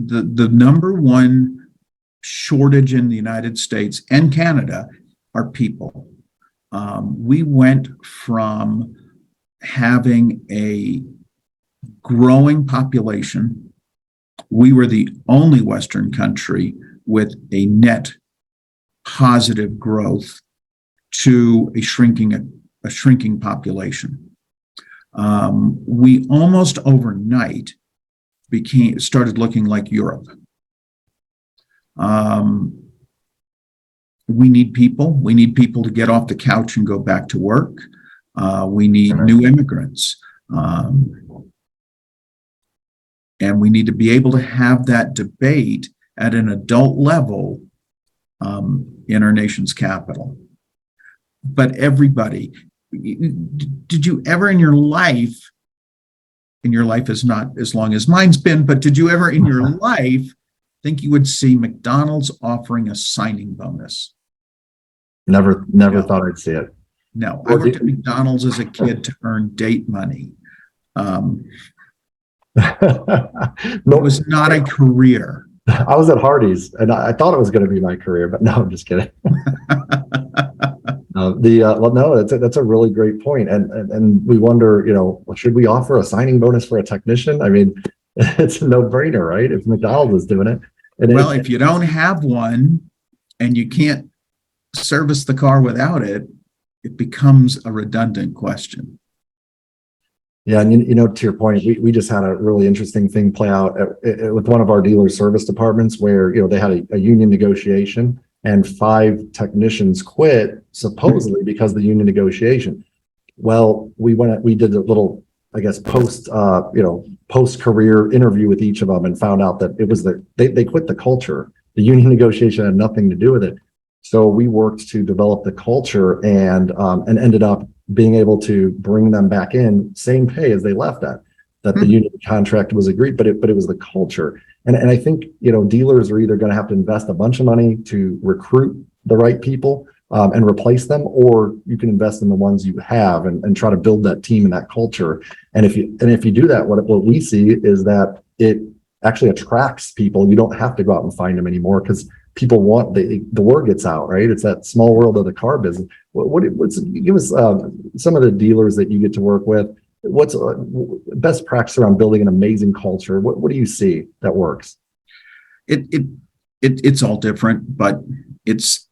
the number one shortage in the United States and Canada are people. We went from having a growing population. We were the only Western country with a net positive growth to a shrinking population. We almost overnight started looking like Europe. We need people. We need people to get off the couch and go back to work. We need new immigrants. And we need to be able to have that debate at an adult level in our nation's capital. But everybody, did you ever in your life, and your life is not as long as mine's been, but did you ever in your life think you would see McDonald's offering a signing bonus? Never thought I'd see it. No, I worked at McDonald's as a kid to earn date money. It was not a career. I was at Hardee's and I thought it was going to be my career, but no, I'm just kidding. Well, no, that's a really great point. And we wonder, should we offer a signing bonus for a technician? I mean, it's a no-brainer, right? If McDonald's is doing it. Well, if you don't have one and you can't service the car without it, it becomes a redundant question. Yeah, and to your point, we just had a really interesting thing play out with one of our dealer service departments where they had a union negotiation and 5 technicians quit supposedly because of the union negotiation. Well, we did a little, I guess, post-career interview with each of them and found out that it was they quit the culture. The union negotiation had nothing to do with it. So we worked to develop the culture and ended up being able to bring them back in, same pay as they left at, that the union contract was agreed, but it was the culture. And I think, dealers are either going to have to invest a bunch of money to recruit the right people and replace them, or you can invest in the ones you have and try to build that team and that culture. And if you do that, what we see is that it actually attracts people. You don't have to go out and find them anymore because people want the word gets out, right? It's that small world of the car business. Give us some of the dealers that you get to work with. What's best practice around building an amazing culture? What do you see that works? It's all different, but it's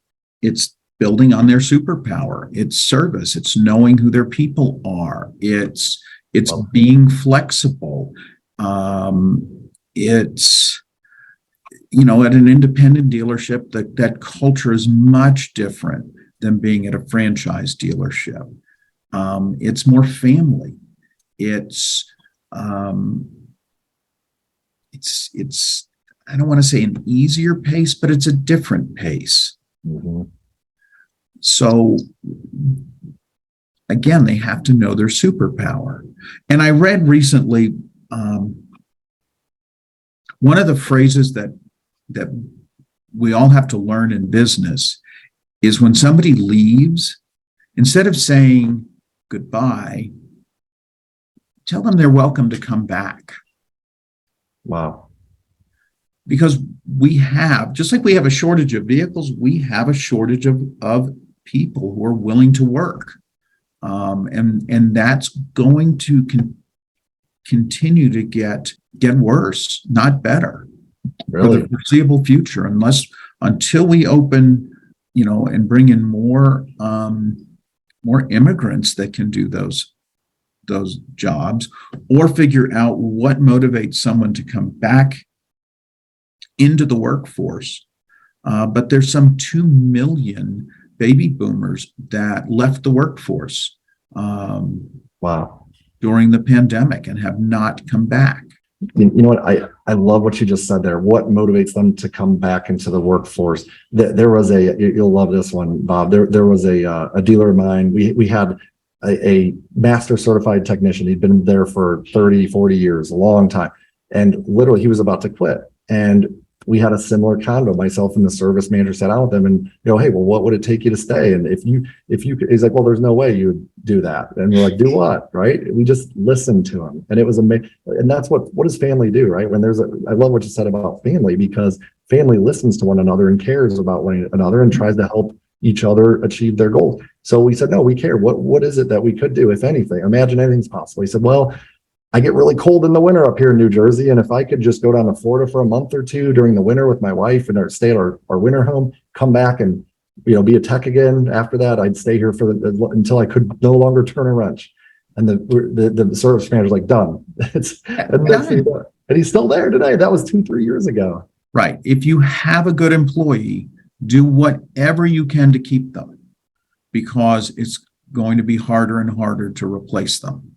building on their superpower. It's service. It's knowing who their people are. It's being flexible. It's at an independent dealership, that culture is much different than being at a franchise dealership. It's more family. It's I don't want to say an easier pace, but it's a different pace. Mm-hmm. So again, they have to know their superpower. And I read recently one of the phrases that we all have to learn in business is when somebody leaves, instead of saying goodbye, tell them they're welcome to come back. Wow. Because we have, just like we have a shortage of vehicles, we have a shortage of people who are willing to work. And that's going to continue to get worse, not better. Really? For the foreseeable future, until we open, and bring in more immigrants that can do those jobs, or figure out what motivates someone to come back into the workforce. But there's some 2 million baby boomers that left the workforce wow, during the pandemic and have not come back. You know what? I love what you just said there. What motivates them to come back into the workforce? There was you'll love this one, Bob. There was a dealer of mine. We had a master certified technician. He'd been there for 30, 40 years, a long time. And literally he was about to quit. And we had a similar convo. Myself and the service manager sat down with them and, hey, well, what would it take you to stay? And if you, he's like, well, there's no way you would do that. And we're like, do what? Right. We just listened to him. And it was amazing. And that's what does family do, right? When I love what you said about family, because family listens to one another and cares about one another and tries to help each other achieve their goals. So we said, no, we care. What is it that we could do, if anything? Imagine anything's possible. He said, well, I get really cold in the winter up here in New Jersey. And if I could just go down to Florida for a month or two during the winter with my wife and stay at our winter home, come back and, be a tech again. After that, I'd stay here until I could no longer turn a wrench. And the service manager's like, done. And he's still there today. That was 2-3 years ago. Right. If you have a good employee, do whatever you can to keep them, because it's going to be harder and harder to replace them.